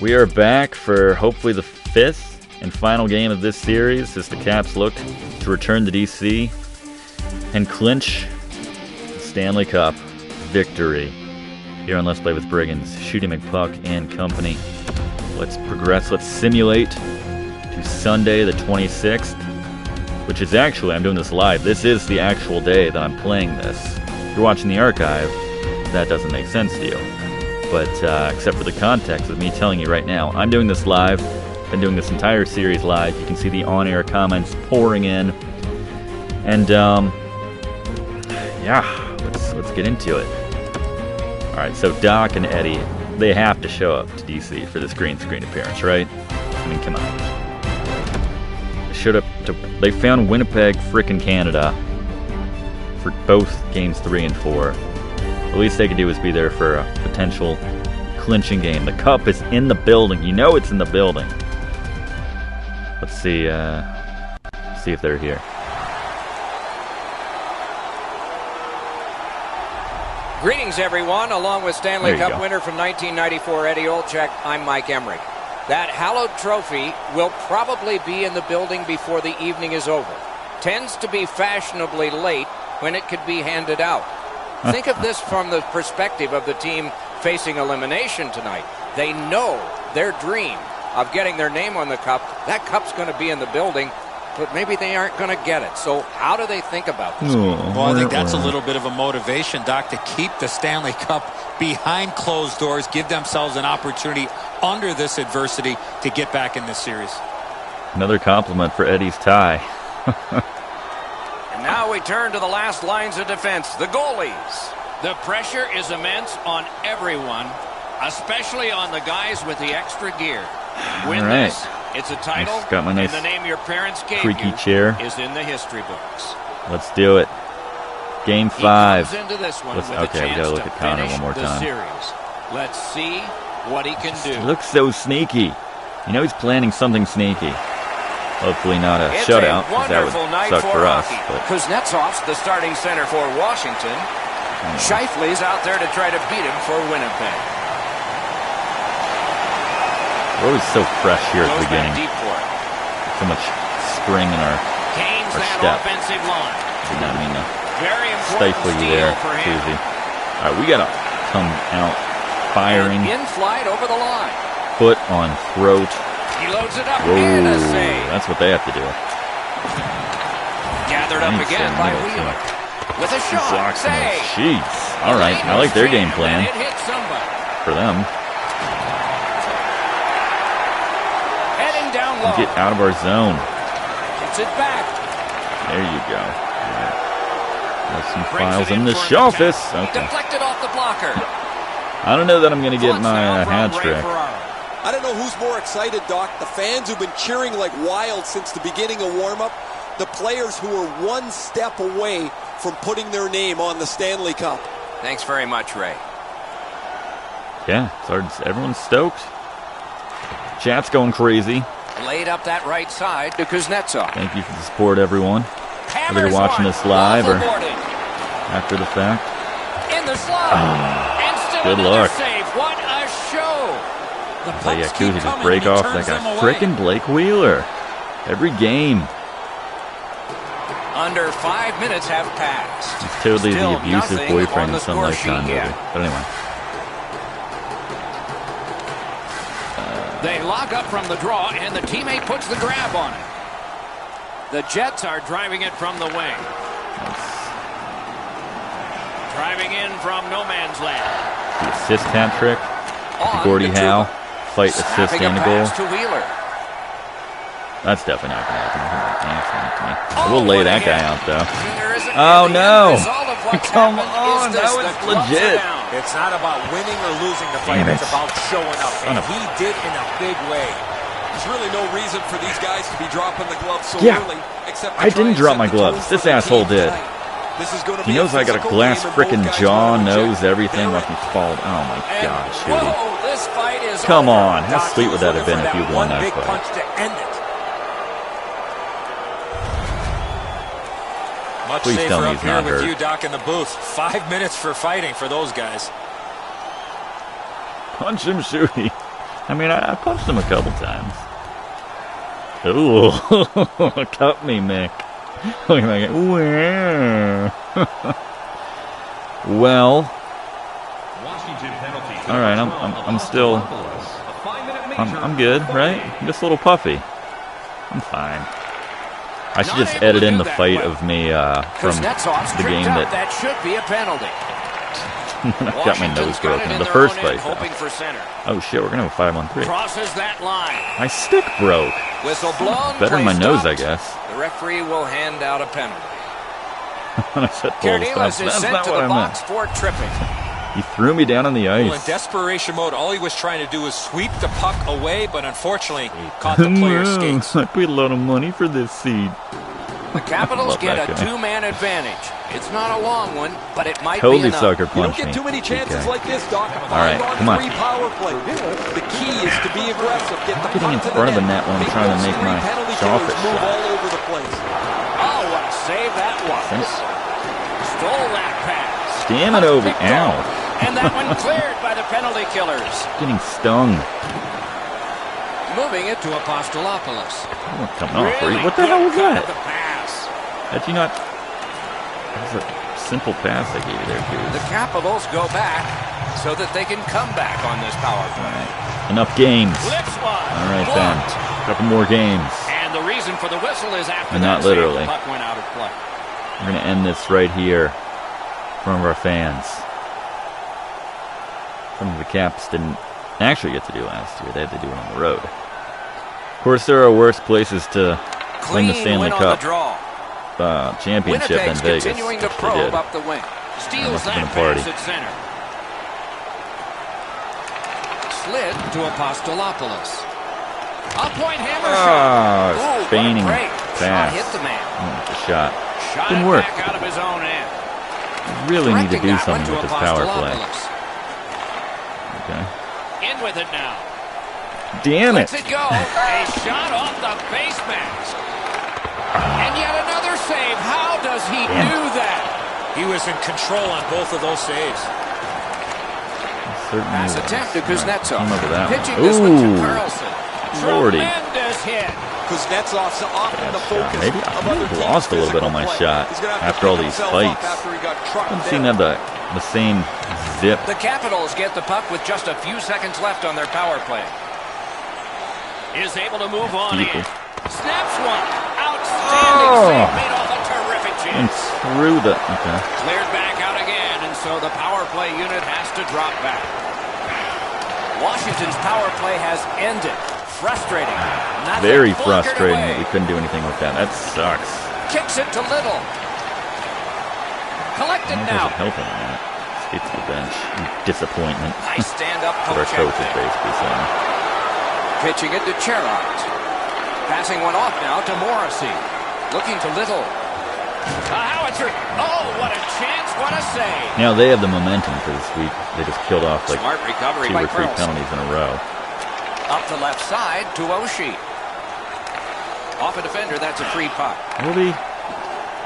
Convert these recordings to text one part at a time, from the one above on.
We are back for hopefully the 5th and final game of this series as the Caps look to return to DC and clinch the Stanley Cup victory here on Let's Play with Brigands. Shooty McPuck and company. Let's progress. Let's simulate to Sunday the 26th, which is actually, I'm doing this live. This is the actual day that I'm playing this. If you're watching the archive, that doesn't make sense to you. But except for the context of me telling you right now, I'm doing this live. Been doing this entire series live. You can see the on-air comments pouring in, and yeah, let's get into it. All right, so Doc and Eddie, they have to show up to DC for this green screen appearance, right? I mean, come on. They found Winnipeg, frickin' Canada, for both games 3 and 4. The least they could do is be there for a potential clinching game. The cup is in the building. You know it's in the building. Let's see if they're here. Greetings, everyone. Along with Stanley Cup winner from 1994, Eddie Olczyk, I'm Mike Emmerich. That hallowed trophy will probably be in the building before the evening is over. Tends to be fashionably late when it could be handed out. Think of this from the perspective of the team facing elimination tonight. They know their dream of getting their name on the cup. That cup's going to be in the building, but maybe they aren't going to get it. So how do they think about this? Well, I think that's a little bit of a motivation, Doc, to keep the Stanley Cup behind closed doors, give themselves an opportunity under this adversity to get back in this series. Another compliment for Eddie's tie. And now we turn to the last lines of defense, the goalies. The pressure is immense on everyone, especially on the guys with the extra gear. Win this, it's a title, got my nice and the name your parents gave creaky you chair. is in the history books. Let's do it. Game 5. Into this one with okay, we gotta look at Connor one more time. Series. Let's see what he can do. He looks so sneaky. You know he's planning something sneaky. Hopefully not a shutout, because that would suck for us. But Kuznetsov's the starting center for Washington. Scheifele's out there to try to beat him for Winnipeg. We're always so fresh here at the beginning. So much spring in our step. Did not mean to stifle you there, Susie. All right, we gotta come out firing. In flight over the line. Foot on throat. He loads it up. Whoa, and a save. that's what they have to do. Gathered up again by Wheeler. With a shot. Save. Jeez. All right, I like their game plan. It hit somebody. For them. Heading down low. Get out of our zone. Gets it back. There you go. Right. Got some files in the office. Okay. Deflected off the blocker. I don't know that I'm going to get my hat trick. I don't know who's more excited, Doc. The fans who've been cheering like wild since the beginning of warm-up. The players who are one step away from putting their name on the Stanley Cup. Thanks very much, Ray. Yeah, everyone's stoked. Chat's going crazy. Laid up that right side to Kuznetsov. Thank you for the support, everyone. Whether you're watching this live or after the fact. In the slot. Good luck. Save. What a show. The Yakuza just break off that guy. Frickin' Blake Wheeler. Every game. Under 5 minutes have passed. He's totally the abusive boyfriend in some Lifetime movie. But anyway. They lock up from the draw, and the teammate puts the grab on it. The Jets are driving it from the wing. Driving in from no man's land. The assist hat trick. Gordie Howe. Fight, assist, and a goal. That's definitely not going to happen. We'll lay that guy out, though. Oh, no. Come on. That was legit. It's not about winning or losing the fight. It's about showing up. And he did in a big way. There's really no reason for these guys to be dropping the gloves so early. Except I didn't drop my gloves. This asshole did. He knows I got a glass frickin' jaw, nose, everything. Watch me fall. Oh, my God, Shooty. Come on. How sweet would that have been if you won that fight? Much safer up here with you, Doc, in the booth. 5 minutes for fighting for those guys. Punch him, Shooty. I mean, I punched him a couple times. Ooh, cut me, Mick. Look at that. Well, all right. I'm still. I'm good, right? I'm just a little puffy. I'm fine. I should just edit in the fight of me from the game that should be a penalty. I got my nose broken in the first fight. Oh shit, we're gonna have a 5-on-3. Crosses that line. My stick broke. Whistle blown. Better than my nose, I guess. The referee will hand out a penalty. I said full stop. That's not what I meant. For tripping. He threw me down on the ice. Well, in desperation mode, all he was trying to do was sweep the puck away, but unfortunately caught the player's skates. I paid a lot of money for this seed. The Capitals get a two-man advantage. It's not a long one, but it might totally be enough. Sucker punch you don't get too many chances like this, Doc. All right, come on. Power play. The key is to be aggressive. Get the getting in front of the net when I'm trying to make my sharpest move shot. all over the place. Oh, what a save that was. Stole that pass. Damn it, Ovi. Ow. And that one cleared by the penalty killers. Getting stung. Moving it to Apostolopoulos. Oh, come on, really? What the hell was that? Had you not... That was a simple pass I gave you there, Hughes. The Capitals go back so that they can come back on this power play. All right. Enough games. All right, then. A couple more games. And the reason for the whistle is after and that not literally. the puck went out of play. We're going to end this right here in front of our fans. Something the Caps didn't actually get to do last year. They had to do it on the road. Of course, there are worse places to win the Stanley Cup championship than Vegas. Continuing to probe up the wing. Steals that pass at center. Slid to Apostolopoulos. A point hammer shot. Feigning pass. Hit the man. The shot. Didn't work. Back out of his own end. Really need to do something with this power play. Okay. In with it now. Damn it. Lets it go. A shot off the face mask. And yet another save. How does he do that? He was in control on both of those saves. Pass attempt to Kuznetsov. Pitching this one to Carlson. Lordy. Tremendous hit. Kuznetsov's often the focus. Maybe I lost a little bit on my shot after all these fights. Doesn't seem to have the same zip. The Capitals get the puck with just a few seconds left on their power play. Is able to move on in. Snaps one. Outstanding save made off a terrific chance. And through the... Okay. Cleared back out again, and so the power play unit has to drop back. Washington's power play has ended. Frustrating. Very frustrating that we couldn't do anything with that. That sucks. Kicks it to Little. Collected now. Helping on that. Skate to the bench. Disappointment. Nice stand-up What our coach is basically saying. Pitching it to Cherot. Passing one off now to Morrissey. Looking to Little. Howitzer. Oh, what a chance. What a save. Now they have the momentum because they just killed off like Smart recovery 2 by or 3 Carlson. penalties in a row. Up the left side to Oshie. Off a defender, that's a free puck. Obi,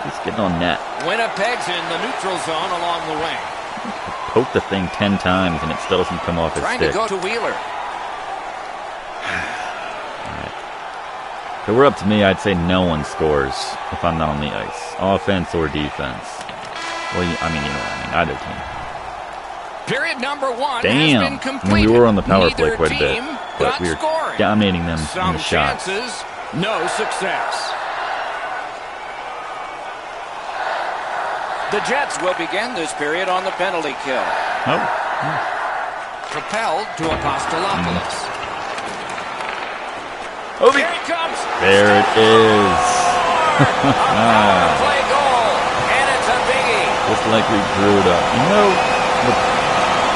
he's getting on net. Winnipeg's in the neutral zone along the wing. Poke the thing 10 times and it still doesn't come off his stick. Trying to go to Wheeler. If it were up to me, I'd say no one scores if I'm not on the ice. Offense or defense. Well, I mean, you know what I mean. Either team. Period number 1 Damn. has been completed. We were on the power play Neither quite a bit. team But got we were scoring. dominating them Some in the shots. chances, no success. The Jets will begin this period on the penalty kill. Oh. Propelled to Apostolopoulos. Obi. Here it comes. There it is. Power play goal, and it's a biggie. Just like we drew it up. You know,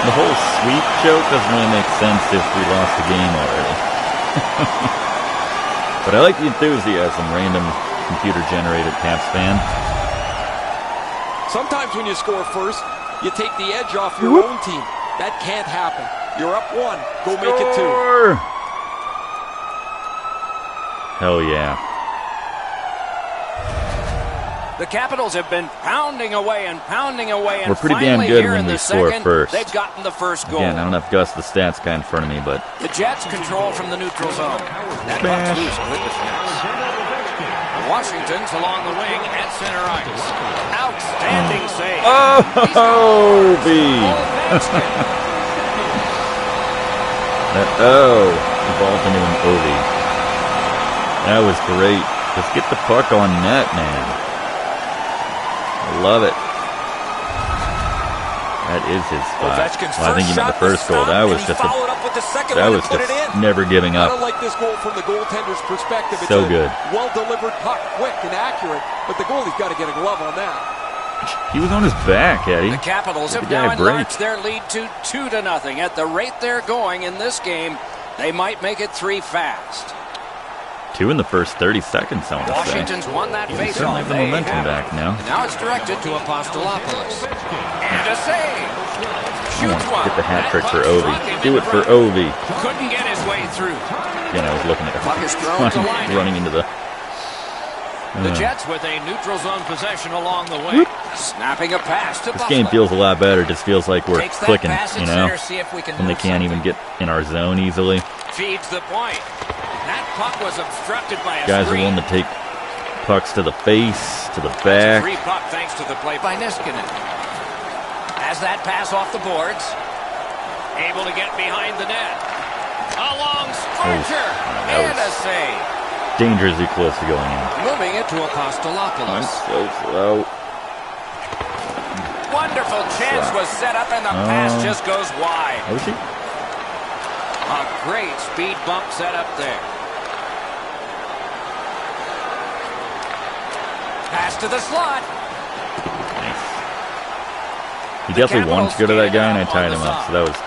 the whole sweep joke doesn't really make sense if we lost the game already. But I like the enthusiasm, random computer-generated Caps fan. Sometimes when you score first, you take the edge off your own team. That can't happen. You're up 1. Go make it 2. Hell yeah. The Capitals have been pounding away and pounding away. And we're pretty damn good when we score first. They've gotten the first goal. Again, I don't have Gus the stats guy in front of me, but the Jets control from the neutral zone. That puck's loose. Good defense. Washington's along the wing at center ice. Outstanding save. Oh, B. The ball into an Ovi. That was great. Just get the puck on net, man. I love it. That is his spot. Well, I think he meant the first goal. That was just never giving up. I don't like this goal from the goaltender's perspective. It's so good. Well-delivered puck, quick and accurate, but the goalie's got to get a glove on that. He was on his back, Eddie. The Capitals have now enlarged their lead to 2-0. At the rate they're going in this game, they might make it 3 fast. 2 in the first 30 seconds, I want to say. Washington's won that face-off. Certainly have the momentum back now. And now it's directed to Apostolopoulos. And a save. Shoots one. Get the hat trick for Ovi. Do it for Ovi. Couldn't get his way through. Again, I was looking at it. Running into the... The Jets with a neutral zone possession along the way. Snapping a pass to This game feels a lot better. It just feels like we're clicking, you know? And they can't even get in our zone easily. Feeds the point. That puck was obstructed by a guys screen. are willing to take pucks to the face, to the back. Free puck thanks to the play by Niskanen. Has that pass off the boards. Able to get behind the net. A long scorcher. And a save. Dangerously close to going in. Moving it to Apostolopoulos. So slow. Wonderful chance was set up and the pass just goes wide. Was he? A great speed bump set up there. Pass to the slot. Nice. He definitely wanted to go to that guy, and I tied him up, so that was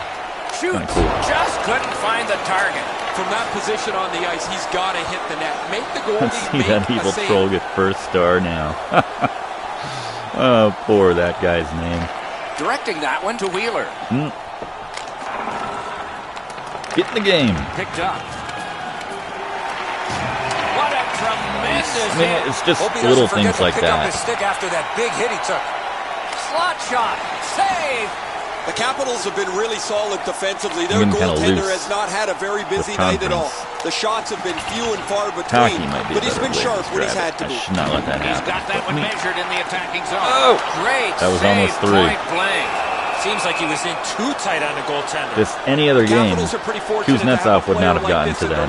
kind of cool. Just couldn't find the target. From that position on the ice, he's got to hit the net. Make the goal. Let's see that evil troll get first star now. Oh, poor that guy's name. Directing that one to Wheeler. Get in the game. Picked up. What a tremendous hit. It's just little things like that. Up his stick after that big hit he took. Slot shot. Save. The Capitals have been really solid defensively. Their goaltender has not had a very busy night at all. The shots have been few and far between, but he's been sharp when he's had to be. I should not let that happen. He's got that one measured in the attacking zone. Oh! Great That was save, almost 3. Point blank. Seems like he was in too tight on the goaltender. This any other game, Kuznetsov would not have gotten to that.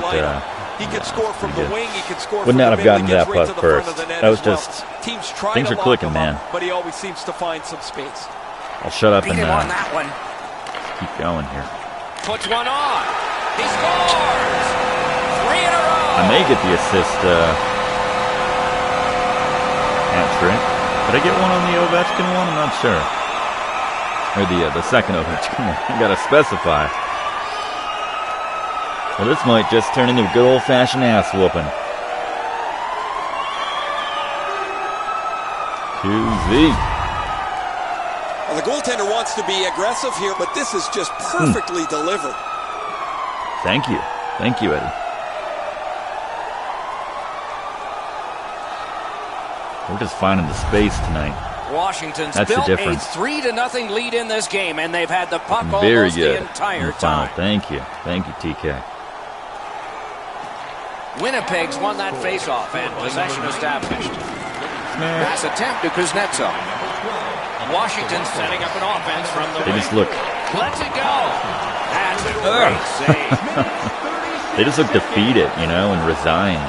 He could score from the wing. He could score. Would not have gotten to that puck first. That was just things are clicking, man. But he always seems to find some space. I'll shut up and on that one. Keep going here. Puts one on. He scores. 3 in a row. I may get the assist hat trick. Did I get one on the Ovechkin one? I'm not sure. Or the second Ovechkin one. I gotta specify. Well, this might just turn into a good old-fashioned ass whooping. 2Z. Well, the goaltender wants to be aggressive here, but this is just perfectly delivered. Thank you. Thank you, Eddie. We're just finding the space tonight. Washington's That's built the difference. a 3-0 lead in this game, and they've had the puck Very almost good the entire the time. Thank you. Thank you, TK. Winnipeg's won that faceoff and possession established. Pass attempt to Kuznetsov. Washington setting up an offense from the They wing. just look. Let's it go. That's a great save. They just look defeated, you know, and resigned.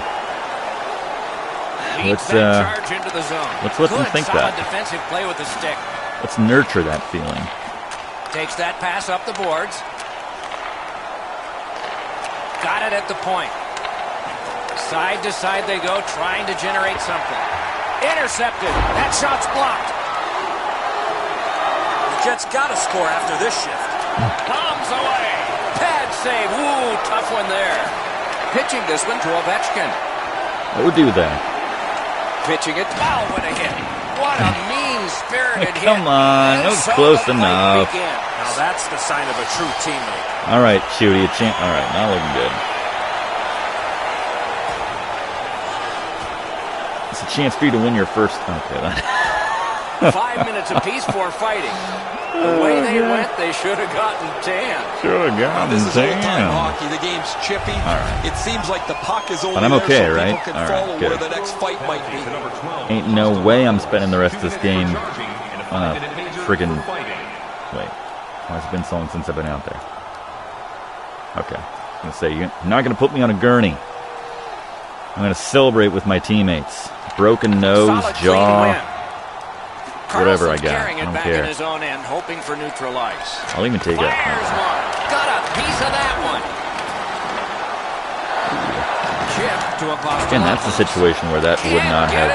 Leads that charge into the zone. Let's let them think that. Defensive play with the stick. Let's nurture that feeling. Takes that pass up the boards. Got it at the point. Side to side they go, trying to generate something. Intercepted. That shot's blocked. The Jets got to score after this shift. Bombs away. Pad save. Ooh, tough one there. Pitching this one to Ovechkin. What would do that? Pitching it. Oh, what a hit. What a mean-spirited hit. Come on, that was close enough. Now that's the sign of a true teammate. All right, Shooty, all right, not looking good. It's a chance for you to win your first. Okay, then. 5 minutes apiece for fighting. The way they went, they should have gotten 10. Should have gotten 10. This is old-time hockey. The game's chippy. Right. It seems like the puck is only But I'm okay, there so right? people can All follow right, good. where the next fight might be. Ain't no way I'm spending the rest of this game on a friggin'... Wait. Why has it been so long since I've been out there? Okay. I'm going to say, you're not going to put me on a gurney. I'm going to celebrate with my teammates. Broken nose, Solid, jaw, whatever I Carlson's got. carrying I it don't back care. in his own end, hoping for neutral ice. I'll even take it. Fires one. Got a piece of that one. Chip to a Boston. Again, that's a situation where that would not have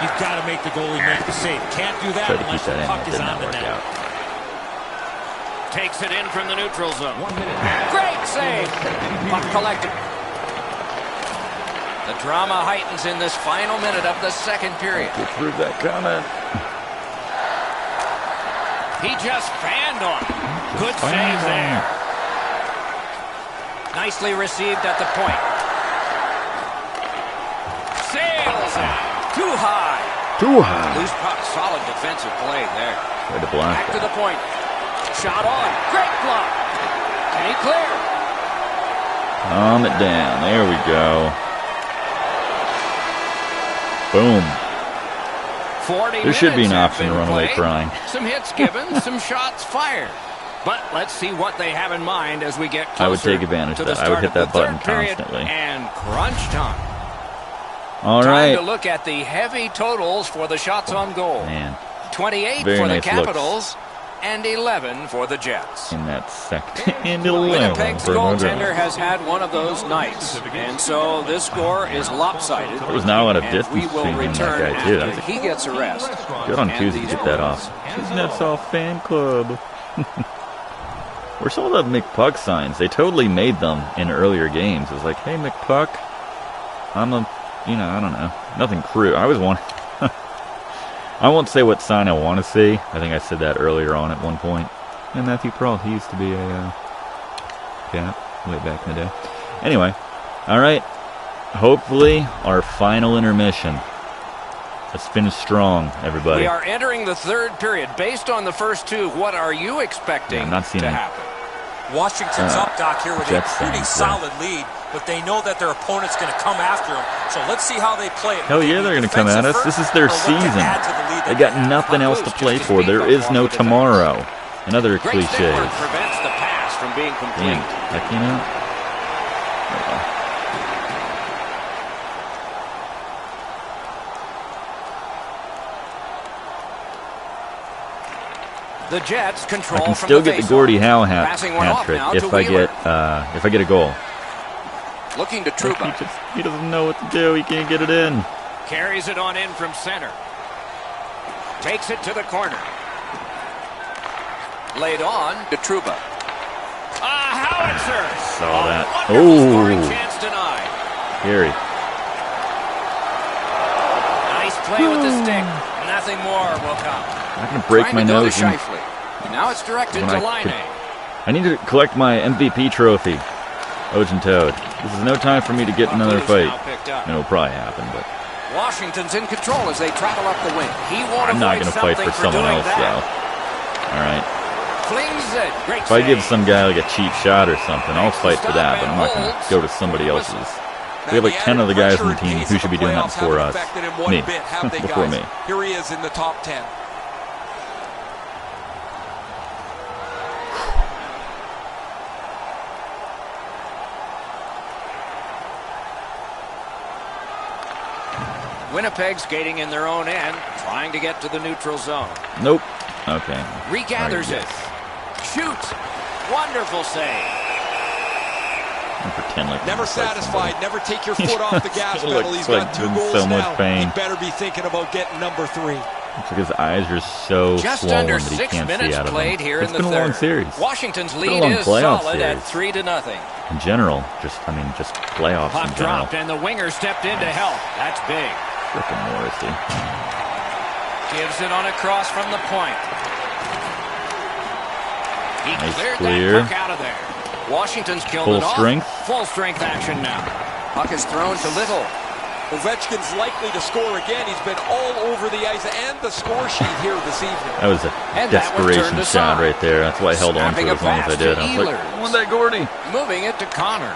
You've got to make the goalie make the save. Can't do that tried to keep unless the that in. puck It is did on not the work net. out. Takes it in from the neutral zone. Great save. Puck collected. The drama heightens in this final minute of the second period. To prove that comment. He just fanned on it. Good save there. Nicely received at the point. Sails it. Too high. Too high. Loose puck. Solid defensive play there. Tried to block Back to that. the point. Shot on. Great block. And he cleared. Calm it down. There we go. Boom. 40 There should be an minutes option have to been run away played. crying. Some hits given, some shots fired. But let's see what they have in mind as we get closer. I would take advantage to of the that. I would start hit of that the button third period constantly. And crunch time. All Time right. to look at the heavy totals for the shots on goal. Man, 28 very for the nice Capitals and 11 for the Jets. in that second. And 11 Winnipeg's for another goaltender one. has had one of those nights, and so this score is lopsided. There was not a lot of And distance we will between him and return that guy, too. after That was he gets a rest. good on And Kuzi to these get that off. Kuznets off fan club. Where's all the McPuck signs? They totally made them in earlier games. It was like, hey, McPuck, I'm a, I don't know. Nothing crude. I always want... I won't say what sign I want to see. I think I said that earlier on at one point. And Matthew Pearl, he used to be a Cap way back in the day. Anyway, all right. Hopefully, our final intermission. Let's finish strong, everybody. We are entering the third period. Based on the first two, what are you expecting I'm not seeing to any happen? Washington's up, Doc, here with a Jets pretty fans, solid lead, but they know that their opponent's going to come after them. So let's see how they play it. Hell yeah, they're going to come at us. This is their season. They got nothing else to play for. There is no tomorrow. Another Great cliche. stick work prevents the pass from being complete. Damn, that came out. The Jets control I can from still get the faceoff. Gordie Howe hat Passing one off now trick to if I Wheeler. get a goal. Looking to Trouba. He doesn't know what to do. He can't get it in. Carries it on in from center. Takes it to the corner. Laid on to Trouba. Howitzer. Saw that. Wonderful scoring Oh, chance denied. Gary. Nice play with the stick. Nothing more will come. I'm going to break my nose. To Scheifele. Now it's directed when to I Line could- A. I need to collect my MVP trophy. Ogen Toad. This is no time for me to get in another Puck loose fight. now picked up. It'll probably happen, but Washington's in control as they travel up the wing. He won't I'm not avoid going to fight something for someone doing else, that. though. All right. Flings it. Great If I give save. some guy like a cheap shot or something, I'll fight for that, but I'm not going to go to somebody else's. We have like 10 other guys on the team who should be doing that before us. Me. Before me. Here he is in the top 10. Winnipeg skating in their own end, trying to get to the neutral zone. Nope. Okay. Regathers All it. right, Shoots. Wonderful save. I'll pretend like Never I'm gonna fight satisfied. somebody. Never take your foot off the gas Still pedal. looks He's like got 2 in goals so much now. pain. He better be thinking about getting number 3. It's like his eyes are so Just swollen under that he 6 can't see minutes out of played them. here It's in the been third. a long series. Washington's been a lead long is playoff solid at series. 3-0. In general, just playoffs Puck in general. dropped and the winger stepped in to help. That's big. Frickin' Morrissey. Gives it on a cross from the point. He Nice cleared clear. that puck out of there. Washington's killed Full it off. strength. Full strength action now. Puck is thrown to Little. Ovechkin's likely to score again. He's been all over the ice and the score sheet here this evening. That was a desperation shot right there. That's why I held on to it as long as I did. I was like, I want that Gordy. Moving it to Connor.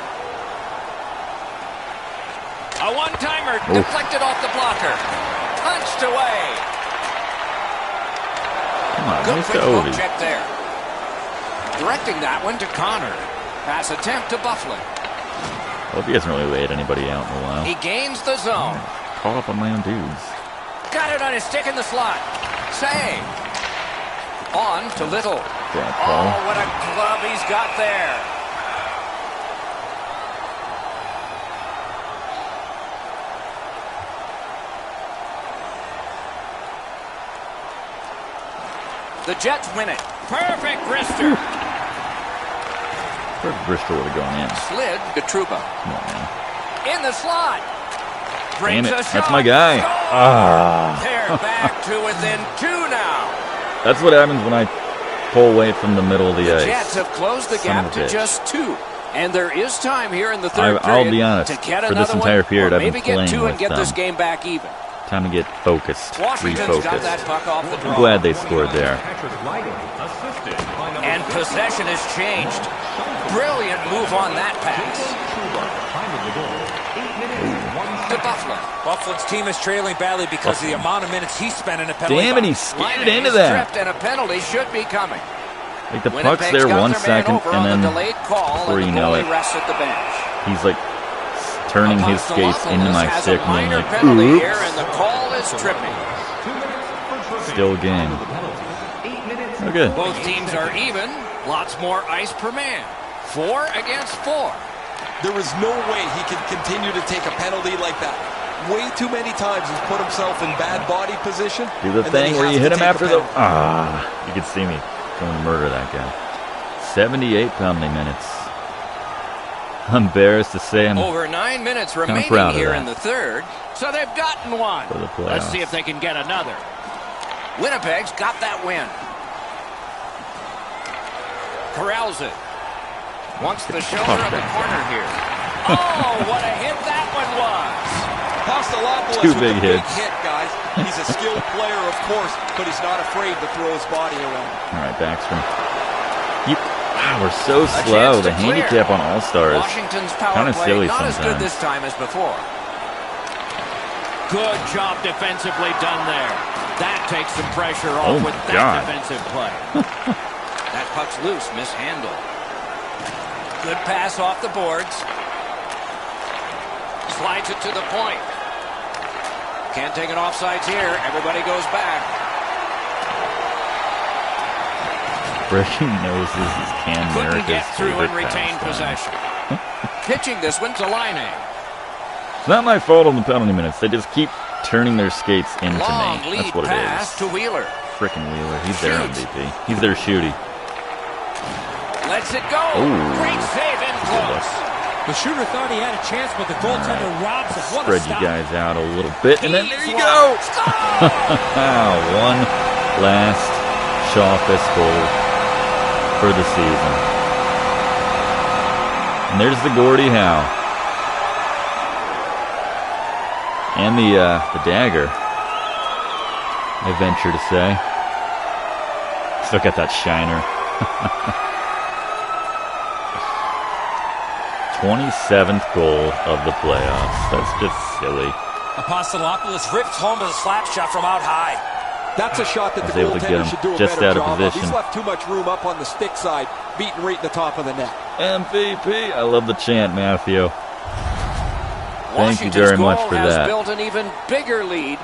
A one-timer deflected off the blocker. Punched away. Come on, good nice quick to poke Ovi. check there. Directing that one to Connor. Pass attempt to Bufflin. Ovi hasn't really laid anybody out in a while. He gains the zone. Caught up on my own dudes. Got it on his stick in the slot. Save. On to Little. Paul. Oh, what a glove he's got there. The Jets win it. Perfect wrister. Perfect wrister would have gone in. Slid to Trouba. Come on, man. In the slot. Damn Brings it. a shot. That's my guy. They're back to within 2 now. That's what happens when I pull away from the middle of the ice. The Jets have closed the Son gap of a to bitch. just 2. And there is time here in the third period. I'll be honest. To get For this another entire one, period, or I've been maybe get playing 2 and with get this them. game back even. Time to get focused. Washington's got that Refocused. puck off the draw. I'm glad they scored there. And possession has changed. Brilliant move on that pass. To Bufflin. Bufflin's team is trailing badly because of the amount of minutes he spent in a penalty Damn it, he box. skated into that. Tripped and a penalty should be coming. Like the Winnipeg's puck's there got 1 their man second, over and on then the delayed call, before and you the know goalie it, rests at the bench. he's like turning his skates into my Has stick a and being minor like, penalty oops. here, and the call is tripping. Still a game. Okay. Both teams are even. Lots more ice per man. 4 against 4. There is no way he can continue to take a penalty like that. Way too many times he's put himself in bad body position. Do the and then thing he where has you to hit him take a after the... penalty. You can see me going to murder that guy. 78 penalty minutes. I'm embarrassed to say I'm Over 9 minutes remaining proud of here that. in the third. So they've gotten one. For the playoffs. Let's see if they can get another. Winnipeg's got that win. corrals it. Wants the shoulder of the corner here. Oh, what a hit that one was. Apostolopoulos Two with big a big hits. hit, guys. He's a skilled player, of course, but he's not afraid to throw his body around. All right, Backstrom. Wow, we're so slow. The handicap on All-Stars. Washington's power Kinda play silly not as good sometimes. this time as before. Good job defensively done there. That takes some pressure off Oh, with my that God. defensive play. That puck's loose, mishandled. Good pass off the boards. Slides it to the point. Can't take an offsides here. Everybody goes back. Breaking noses is Cam Couldn't America's get through favorite and retain pastime. possession. Pitching this one to Line. It's not my fault on the penalty minutes. They just keep turning their skates into Long me. lead That's what it pass is. to Wheeler. Frickin' Wheeler. He's their Shoots. MVP. He's their Shooty. Lets it go. Ooh. Great save in close. The shooter thought he had a chance, but the goaltender robs him. What a Spread you stop. guys out a little bit, and then there you go. One last Shawfist goal for the season. And there's the Gordie Howe. And the dagger, I venture to say. Still got that shiner. 27th goal of the playoffs. That's just silly. Apostolopoulos rips home a slap shot from out high. That's a shot that the I was able to get goaltender him should do a just better out of job of. position. He's left too much room up on the stick side, beating right in the top of the net. MVP. I love the chant, Matthew. Thank you Washington's very much goal for has that. built an even bigger lead.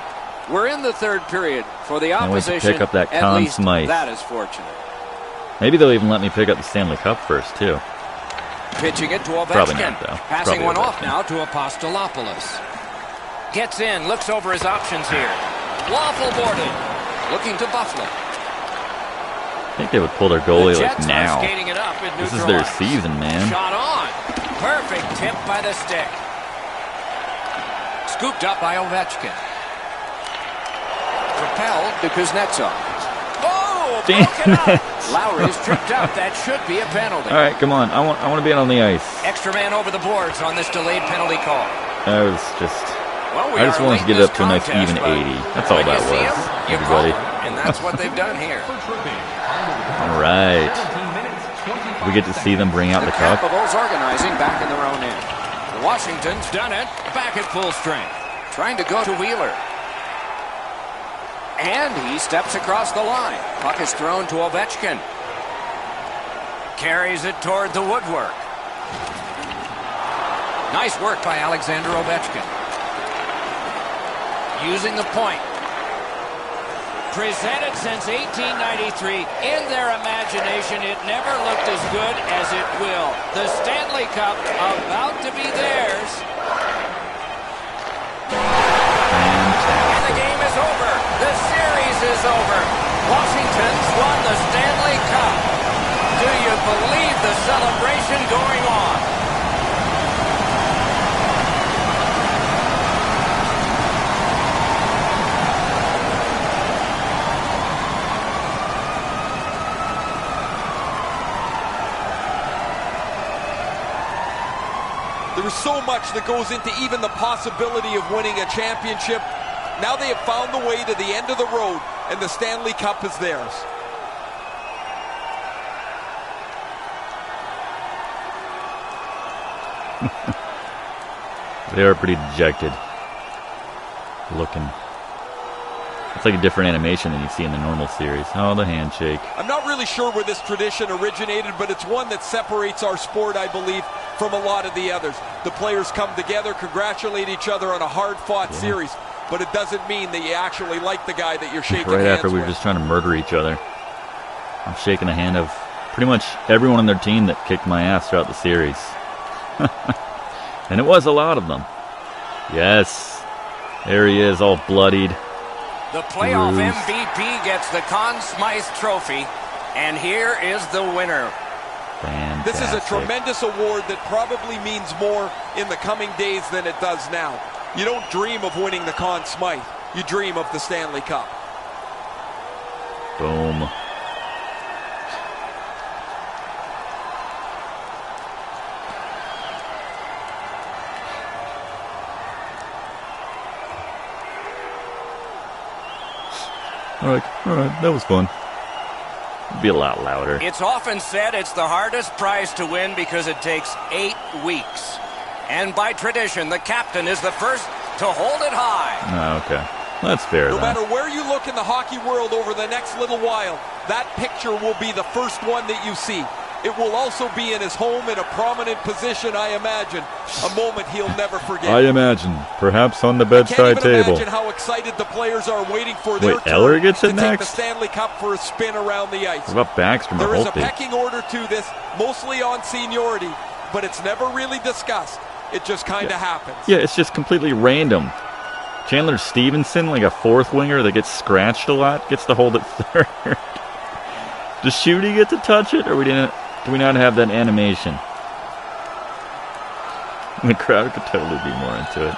We're in the third period for the Can't wait to opposition. pick up that At Conn least Smythe. that is fortunate. Maybe they'll even let me pick up the Stanley Cup first, too. Pitching it to Ovechkin. Probably not, though. Passing Probably one off Ovechkin. now to Apostolopoulos. Gets in, looks over his options here. Waffle boarded. Looking to Buffalo. I think they would pull their goalie The like Jets are now. skating it up in This is neutral their ice. season, man. Shot on. Perfect tip by the stick. Scooped up by Ovechkin. Propelled to Kuznetsov. Oh, Damn broken up. it. Lowry's tripped up. That should be a penalty. All right, come on. I want to be on the ice. Extra man over the boards on this delayed penalty call. That was just Well, I just wanted to get it up to a nice even 80. That's all that was, everybody. And that's what they've done here. All right. We get to see them bring out the cup. Capitals organizing back in their own end. Washington's done it. Back at full strength. Trying to go to Wheeler. And he steps across the line. Puck is thrown to Ovechkin. Carries it toward the woodwork. Nice work by Alexander Ovechkin. Using the point. Presented since 1893. In their imagination, it never looked as good as it will. The Stanley Cup about to be theirs. And the game is over. The series is over. Washington's won the Stanley Cup. Do you believe the celebration going on? There is so much that goes into even the possibility of winning a championship. Now they have found the way to the end of the road, and the Stanley Cup is theirs. They are pretty dejected looking. It's like a different animation than you see in the normal series. Oh, the handshake. I'm not really sure where this tradition originated, but it's one that separates our sport, I believe, from a lot of the others. The players come together, congratulate each other on a hard-fought series, but it doesn't mean that you actually like the guy that you're shaking hands with. Right after we were just trying to murder each other. I'm shaking the hand of pretty much everyone on their team that kicked my ass throughout the series. And it was a lot of them. Yes. There he is, all bloodied. The playoff MVP gets the Conn Smythe Trophy, and here is the winner. Fantastic. This is a tremendous award that probably means more in the coming days than it does now. You don't dream of winning the Conn Smythe. You dream of the Stanley Cup. Boom. All right, that was fun. It'd be a lot louder. It's often said it's the hardest prize to win because it takes 8 weeks. And by tradition, the captain is the first to hold it high. Oh, okay. That's fair, No matter where you look in the hockey world over the next little while, that picture will be the first one that you see. It will also be in his home in a prominent position, I imagine. A moment he'll never forget. I imagine. Perhaps on the bedside table. table. Imagine how excited the players are waiting for their turn Eller gets it to next? take the Stanley Cup for a spin around the ice. What about Backstrom or There is a Holtby? pecking order to this, mostly on seniority, but it's never really discussed. It just kind of happens. Yeah, it's just completely random. Chandler Stevenson, like a fourth winger that gets scratched a lot, gets to hold it third. Does Shooty get to touch it, or do we not have that animation? The crowd could totally be more into it.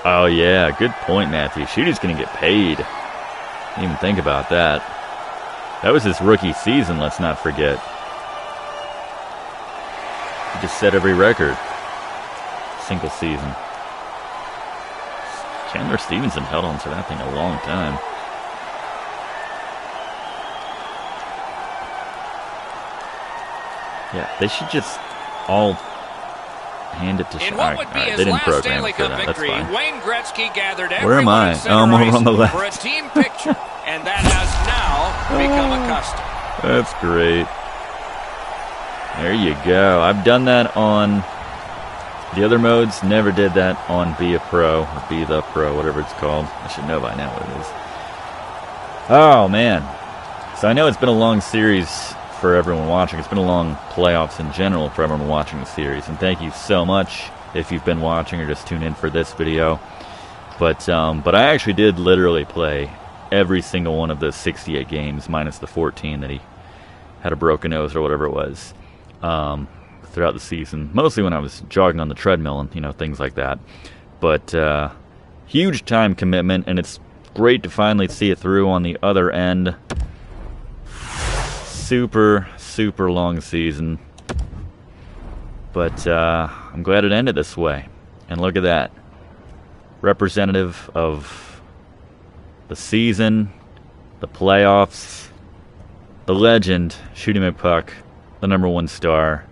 Oh, yeah, good point, Matthew. Shooty's going to get paid. Didn't even think about that. That was his rookie season, let's not forget. He just set every record. Single season. Chandler Stevenson held on to that thing a long time. Yeah, they should just all hand it to In what would be his they didn't last program Stanley it for Cup that. That's victory, fine. Wayne Gretzky gathered Where am I? everyone Oh, I'm over on the left. for a team picture, and that has now become a custom. That's great. There you go. I've done that on the other modes. Never did that on Be a Pro or Be the Pro, whatever it's called. I should know by now what it is. Oh, man. So I know it's been a long series for everyone watching. It's been a long playoffs in general for everyone watching the series. And thank you so much if you've been watching or just tuned in for this video. But I actually did literally play every single one of the 68 games minus the 14 that he had a broken nose or whatever it was throughout the season. Mostly when I was jogging on the treadmill and, things like that. But huge time commitment, and it's great to finally see it through on the other end. Super, super long season. But I'm glad it ended this way. And look at that. representative of the season, the playoffs, the legend, Shooty McPuck, the #1 star,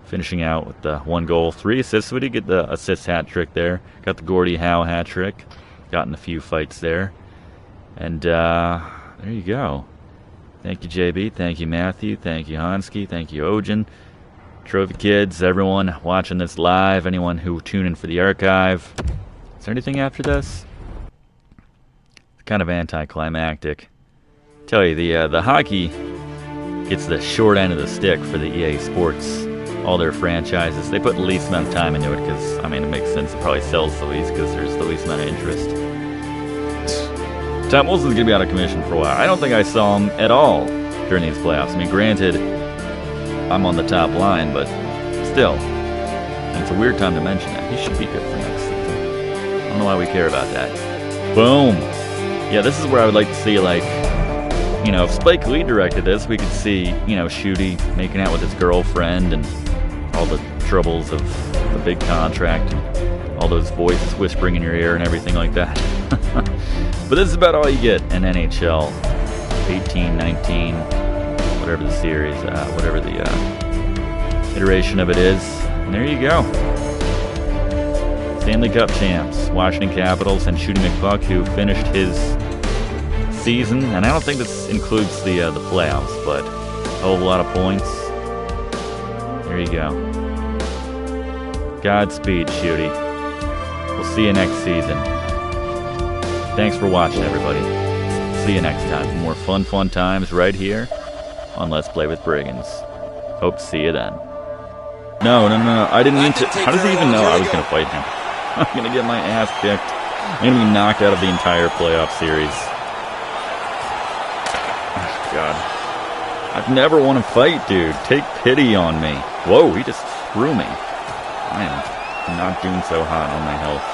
finishing out with the 1 goal, 3 assists. Would he get the assist hat trick there? Got the Gordie Howe hat trick. Got in a few fights there. And there you go. Thank you, JB. Thank you, Matthew. Thank you, Hansky. Thank you, Ojen. Trophy kids, everyone watching this live, anyone who tuned in for the archive. Is there anything after this? It's kind of anticlimactic. Tell you, the hockey gets the short end of the stick for the EA Sports. All their franchises, they put the least amount of time into it because, I mean, it makes sense. It probably sells the least because there's the least amount of interest. Tom Wilson's going to be out of commission for a while. I don't think I saw him at all during these playoffs. I mean, granted, I'm on the top line, but still. And it's a weird time to mention that. He should be good for next season. I don't know why we care about that. Boom. Yeah, this is where I would like to see, like, you know, if Spike Lee directed this, we could see, you know, Shooty making out with his girlfriend and all the troubles of the big contract and all those voices whispering in your ear and everything like that. But this is about all you get in NHL 18, 19, whatever the series, whatever the iteration of it is. And there you go. Stanley Cup champs, Washington Capitals, and Shooty McPuck, who finished his season, and I don't think this includes the playoffs, but a hell of a lot of points. There you go. Godspeed, Shooty. We'll see you next season. Thanks for watching, everybody. See you next time for more fun times right here on Let's Play with Brigands. Hope to see you then. No. I didn't mean to. How does he even know I was going to fight him? I'm going to get my ass kicked. I'm going to be knocked out of the entire playoff series. Oh, God. I've never won a fight, dude. Take pity on me. Whoa, he just threw me. I am not doing so hot on my health.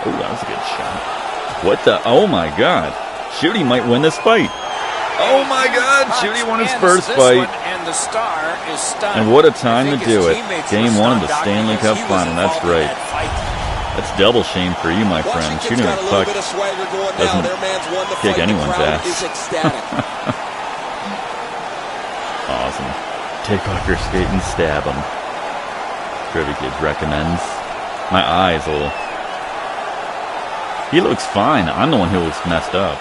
Oh, that was a good shot. What the? Oh, my God. Shooty might win this fight. Oh, my God. Shooty won his first fight. And what a time to do it. Game 1 of the Stanley Cup Final. That's right. That's double shame for you, my friend. Shooty McPuck doesn't kick anyone's ass. Awesome. Take off your skate and stab him. Trivia Kids recommends. My eyes will... He looks fine. I'm the one who looks messed up.